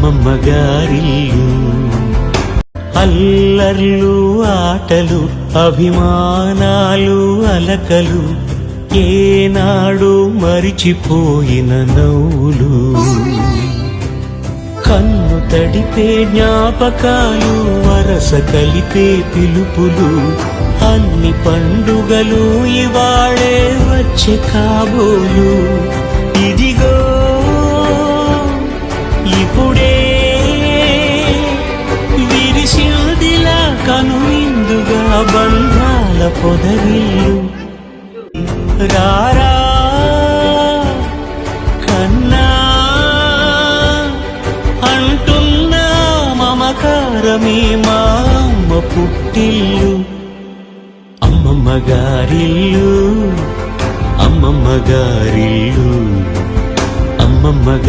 అమ్మమ్మ గారిల్లు. అల్లర్లు ఆటలు అభిమానాలు అలకలు ఏనాడు మరిచిపోయిన నవ్వులు. కన్ను తడిపే జ్ఞాపకాలు వరస కలిపే పిలుపులు. అన్ని పండుగలు ఇవాళే వచ్చే కాబోలు. ఇదిగో ఇప్పుడే విరిసిల్దిలా కనువిందుగా బంధాల పొదరిల్లు. రారా కన్నా అంటున్న మమకారమే మా అమ్మ పుట్టిల్లు. అమ్మమ్మ గారిల్లు, అమ్మమ్మ గారిల్లు, అమ్మమ్మ గారి